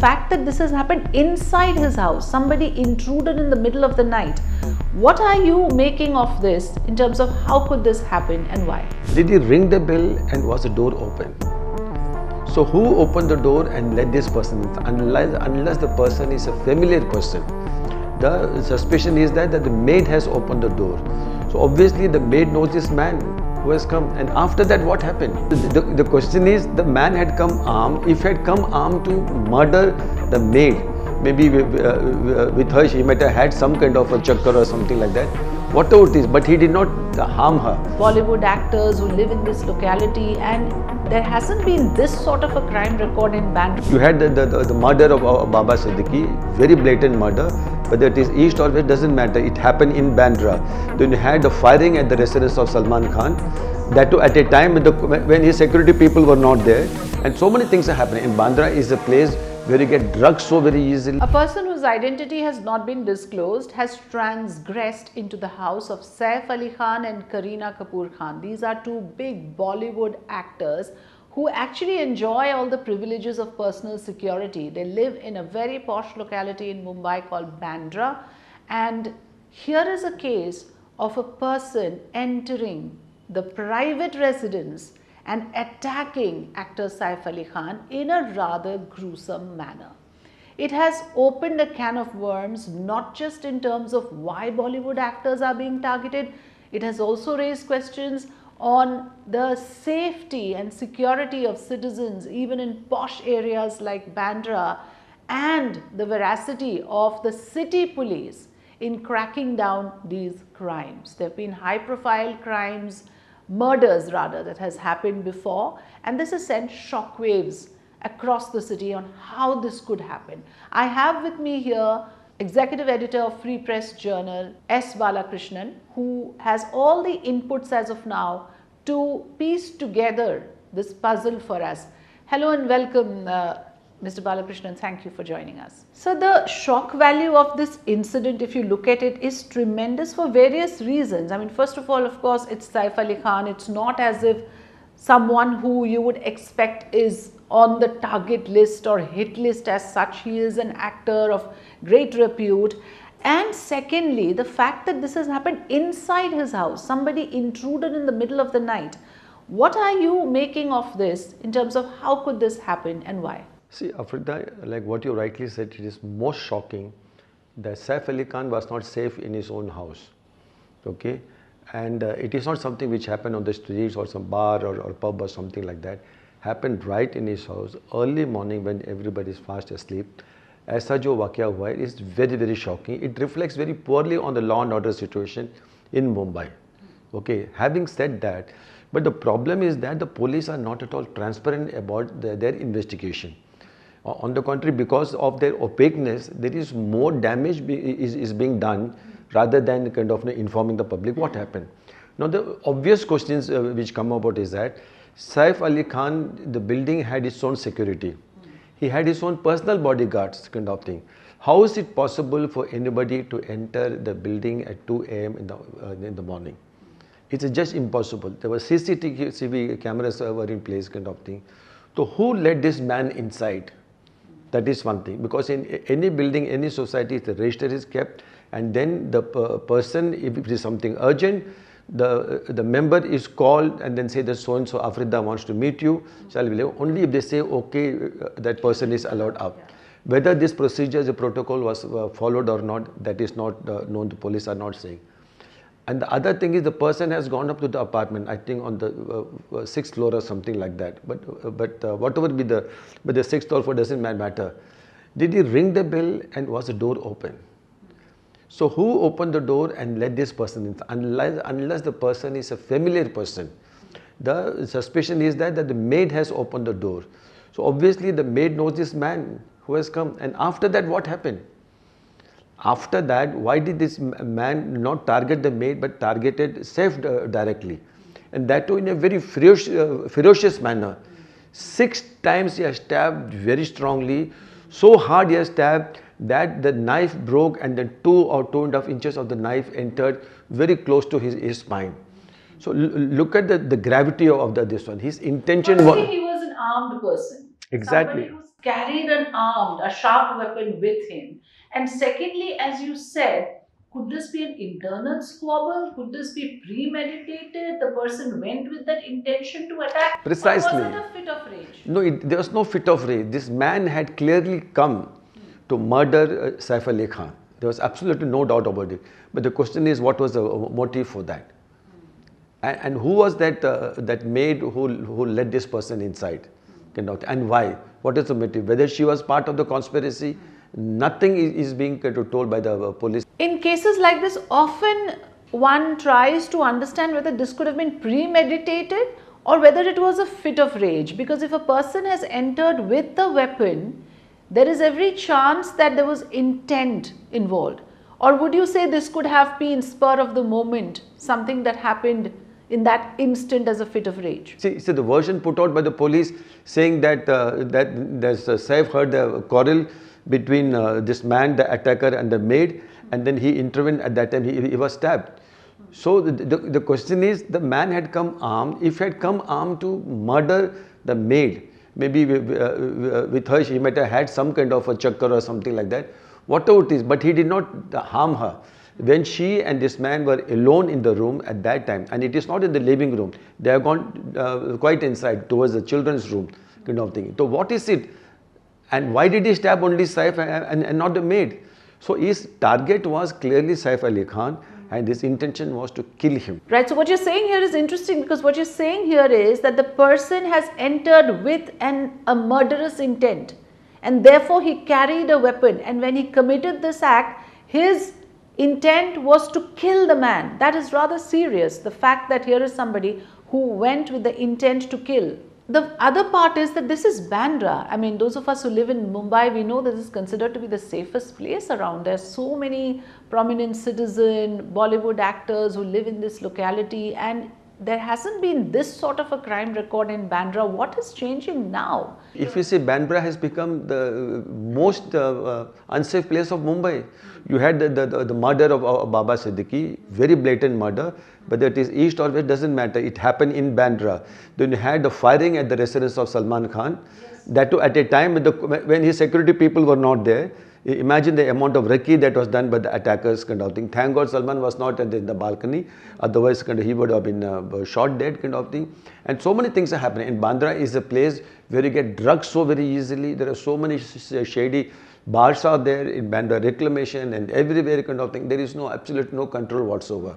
Fact that this has happened inside his house, somebody intruded in the middle of the night. What are you making of this in terms of how could this happen and why? Did he ring the bell and was the door open? So who opened the door and let this person in? Unless the person is a familiar person. The suspicion is that the maid has opened the door. So obviously the maid knows this man who has come, and after that what happened? The question is, the man had come armed. If he had come armed to murder the maid, maybe with her she might have had some kind of a chakkar or something like that, whatever it is, but he did not harm her. Bollywood actors who live in this locality, and there hasn't been this sort of a crime record in Bandra. You had the murder of Baba Siddiqui, very blatant murder, whether it is east or west doesn't matter, it happened in Bandra. Then you had the firing at the residence of Salman Khan, that too at a time when his security people were not there, and so many things are happening. And Bandra is a place where you get drugs so very easily. A person whose identity has not been disclosed has transgressed into the house of Saif Ali Khan and Kareena Khan. These are two big Bollywood actors who actually enjoy all the privileges of personal security. They live in a very posh locality in Mumbai called Bandra, and here is a case of a person entering the private residence and attacking actor Saif Ali Khan in a rather gruesome manner. It has opened a can of worms, not just in terms of why Bollywood actors are being targeted, it has also raised questions on the safety and security of citizens even in posh areas like Bandra, and the veracity of the city police in cracking down these crimes. There have been high profile crimes, murders rather, that has happened before, and this has sent shockwaves across the city on how this could happen. I have with me here Executive Editor of Free Press Journal, S. Balakrishnan, who has all the inputs as of now to piece together this puzzle for us. Hello and welcome, Mr. Balakrishnan. Thank you for joining us. So the shock value of this incident, if you look at it, is tremendous for various reasons. I mean, first of all, of course, it's Saif Ali Khan. It's not as if someone who you would expect is on the target list or hit list as such. He is an actor of great repute. And secondly, the fact that this has happened inside his house, somebody intruded in the middle of the night. What are you making of this in terms of how could this happen and why? See, Afrida, like what you rightly said, it is most shocking that Saif Ali Khan was not safe in his own house. Okay, and it is not something which happened on the streets or some bar or pub or something like that. Happened right in his house, early morning when everybody is fast asleep. ऐसा जो वाकया हुआ है is very, very shocking. It reflects very poorly on the law and order situation in Mumbai. Okay, having said that, but the problem is that the police are not at all transparent about their investigation. On the contrary, because of their opaqueness, there is more damage is being done rather than kind of informing the public what happened. Now the obvious questions which come about is that Saif Ali Khan, the building had its own security. He had his own personal bodyguards, kind of thing. How is it possible for anybody to enter the building at 2 a.m. in the morning? It's just impossible. There were CCTV cameras were in place, kind of thing. So who let this man inside? That is one thing, because in any building, any society, the register is kept, and then the person, if it is something urgent, the member is called and then say that so and so Afrida wants to meet you, shall we leave? Only if they say okay, that person is allowed up. Whether this procedure, the protocol was followed or not, that is not known. The police are not saying. And the other thing is, the person has gone up to the apartment, I think on the 6th floor or something like that. But whatever be the 6th or 4th doesn't matter. Did he ring the bell and was the door open? So who opened the door and let this person in? Unless the person is a familiar person. The suspicion is that the maid has opened the door. So obviously the maid knows this man who has come. And after that, what happened? After that, why did this man not target the maid but targeted Saif directly? And that too in a very ferocious manner. 6 times he has stabbed very strongly. So hard he has stabbed that the knife broke, and then 2 or 2.5 inches of the knife entered very close to his spine. So look at the gravity of this one. His intention was... He was an armed person. Exactly. Somebody who's carried an armed, a sharp weapon with him? And secondly, as you said, could this be an internal squabble? Could this be premeditated? The person went with that intention to attack? Or was Precisely. it a fit of rage? No, there was no fit of rage. This man had clearly come to murder Saif Ali Khan. There was absolutely no doubt about it. But the question is, what was the motive for that? And who was that maid who led this person inside? And why? What is the motive? Whether she was part of the conspiracy? Nothing is being told by the police. In cases like this, often one tries to understand whether this could have been premeditated or whether it was a fit of rage. Because if a person has entered with the weapon, there is every chance that there was intent involved. Or would you say this could have been spur of the moment, something that happened in that instant as a fit of rage? See, the version put out by the police saying that Saif heard the quarrel between this man, the attacker, and the maid, and then he intervened. At that time, he was stabbed. So the question is, the man had come armed. If he had come armed to murder the maid, maybe with her, she might have had some kind of a chakkar or something like that, whatever it is, but he did not harm her. When she and this man were alone in the room at that time, and it is not in the living room, they have gone quite inside towards the children's room kind of thing. So what is it? And why did he stab only Saif and not the maid? So his target was clearly Saif Ali Khan, and his intention was to kill him. Right, so what you're saying here is interesting, because what you're saying here is that the person has entered with a murderous intent, and therefore he carried a weapon, and when he committed this act, his intent was to kill the man. That is rather serious, the fact that here is somebody who went with the intent to kill. The other part is that this is Bandra. I mean, those of us who live in Mumbai, we know that this is considered to be the safest place around. There's so many prominent citizen, Bollywood actors who live in this locality, and there hasn't been this sort of a crime record in Bandra. What is changing now? If you see, Bandra has become the most unsafe place of Mumbai. You had the murder of Baba Siddiqui, very blatant murder, whether it is east or west doesn't matter. It happened in Bandra. Then you had the firing at the residence of Salman Khan. Yes. That too at a time when his security people were not there. Imagine the amount of recce that was done by the attackers kind of thing. Thank God Salman was not in the balcony, otherwise he would have been shot dead kind of thing. And so many things are happening. And Bandra is a place where you get drugs so very easily. There are so many shady bars are there in Bandra, reclamation and everywhere kind of thing. There is absolute no control whatsoever.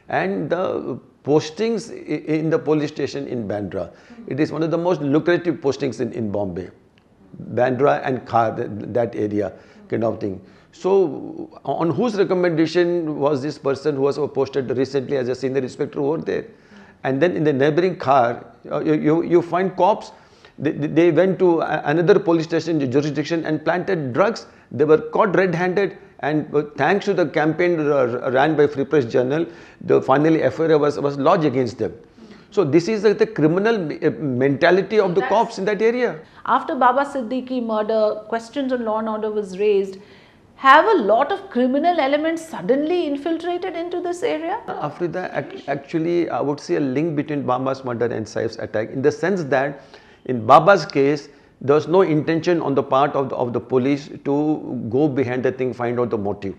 And the postings in the police station in Bandra, it is one of the most lucrative postings in Bombay. Bandra and Khar, that area kind of thing. So on whose recommendation was this person who was posted recently as a senior inspector over there? And then in the neighboring Khar, you find cops. They went to another police station jurisdiction and planted drugs. They were caught red-handed, and thanks to the campaign ran by Free Press Journal, the finally FIR was lodged against them. So this is the criminal mentality of the cops in that area. After Baba Siddiqui murder, questions on law and order was raised. Have a lot of criminal elements suddenly infiltrated into this area? Afrida, actually, I would see a link between Baba's murder and Saif's attack, in the sense that in Baba's case, there was no intention on the part of the police to go behind the thing, find out the motive.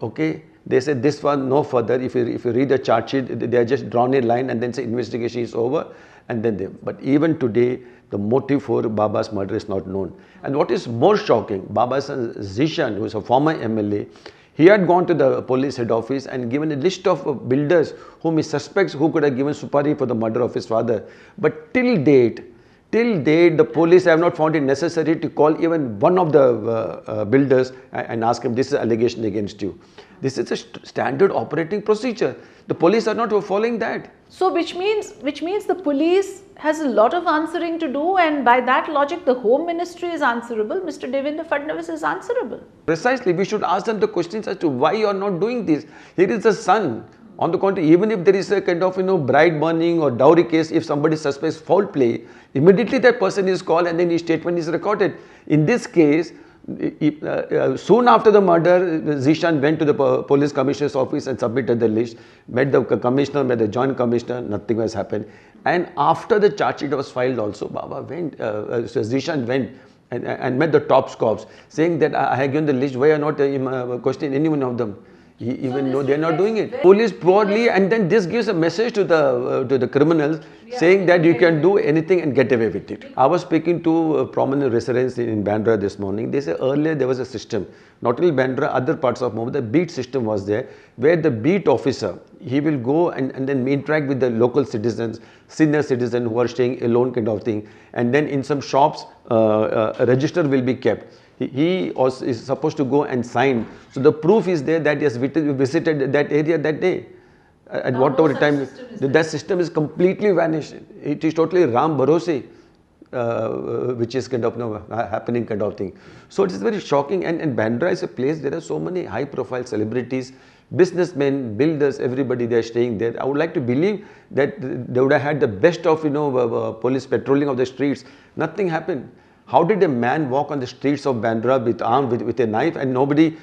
Okay? They said this was no further. If you read the charge sheet, they are just drawn a line and then say investigation is over, and then they. But even today, the motive for Baba's murder is not known. And what is more shocking, Baba's son Zishan, who is a former MLA, he had gone to the police head office and given a list of builders whom he suspects who could have given supari for the murder of his father. But till date, the police have not found it necessary to call even one of the builders and ask him, this is an allegation against you. This is a standard operating procedure. The police are not following that. So which means the police has a lot of answering to do, and by that logic the Home Ministry is answerable, Mr. Devendra Fadnavis is answerable. Precisely, we should ask them the questions as to why you are not doing this. Here is the son. On the contrary, even if there is a kind of bride burning or dowry case, if somebody suspects foul play, immediately that person is called and then his statement is recorded. In this case, soon after the murder, Zishan went to the police commissioner's office and submitted the list, met the commissioner, met the joint commissioner, nothing has happened. And after the charge sheet was filed also, Zishan went and met the top cops, saying that I have given the list, why are not questioning any one of them? Even though they are not doing it. Police poorly, and then this gives a message to the criminals, saying that you can do anything and get away with it. I was speaking to prominent residents in Bandra this morning. They say earlier there was a system, not only Bandra, other parts of Mumbai, the beat system was there, where the beat officer, he will go and then interact with the local citizens, senior citizens who are staying alone kind of thing, and then in some shops, a register will be kept. He also is supposed to go and sign. So the proof is there that he has visited that area that day. At whatever time, that system is completely vanished. It is totally Ram Bharose, which is kind of happening kind of thing. So it is very shocking. And Bandra is a place, there are so many high profile celebrities, businessmen, builders, everybody they are staying there. I would like to believe that they would have had the best of police patrolling of the streets. Nothing happened. How did a man walk on the streets of Bandra armed with a knife and nobody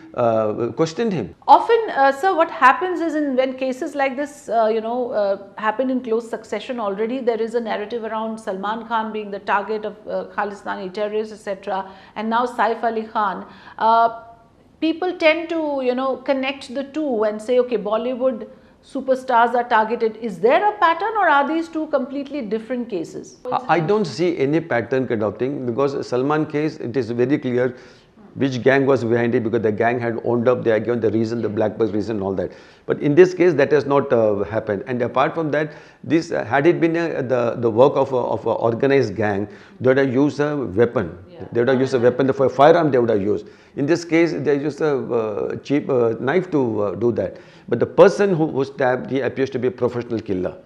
questioned him? Often, sir, what happens is when cases like this, happen in close succession already, there is a narrative around Salman Khan being the target of Khalistani terrorists, etc. And now Saif Ali Khan. People tend to, connect the two and say, okay, Bollywood superstars are targeted. Is there a pattern, or are these two completely different cases? I don't see any pattern kind of thing, because Salman case, it is very clear which gang was behind it, because the gang had owned up, they had given the reason, the black box reason and all that. But in this case, that has not happened. And apart from that, this had it been the work of an organized gang, they would have used a weapon. They would have used a weapon, for a firearm they would have used. In this case, they used a cheap knife to do that. But the person who was stabbed, he appears to be a professional killer.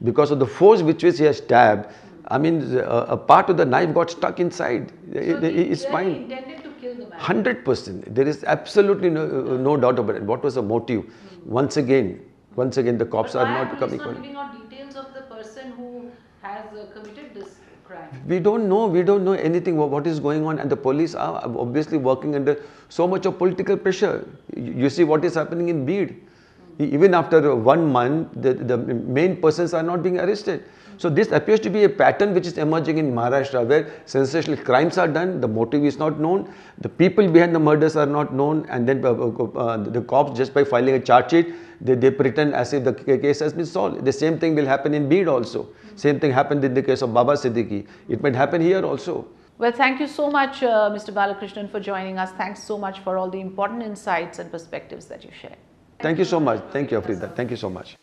Because of the force with which he has stabbed, I mean, a part of the knife got stuck inside his spine. Intended to kill the man. 100%. There is absolutely no doubt about it. What was the motive? Once again, the cops are not coming. Not giving out details of the person who has committed this crime. We don't know anything what is going on, and the police are obviously working under so much of political pressure. You see what is happening in Bid. Even after 1 month, the main persons are not being arrested. So this appears to be a pattern which is emerging in Maharashtra, where sensational crimes are done, the motive is not known, the people behind the murders are not known, and then the cops, just by filing a charge sheet, they pretend as if the case has been solved. The same thing will happen in Bid also. Same thing happened in the case of Baba Siddiqui. It might happen here also. Well, thank you so much, Mr. Balakrishnan, for joining us. Thanks so much for all the important insights and perspectives that you shared. Thank you so much. Thank you, Afrida. Thank you so much.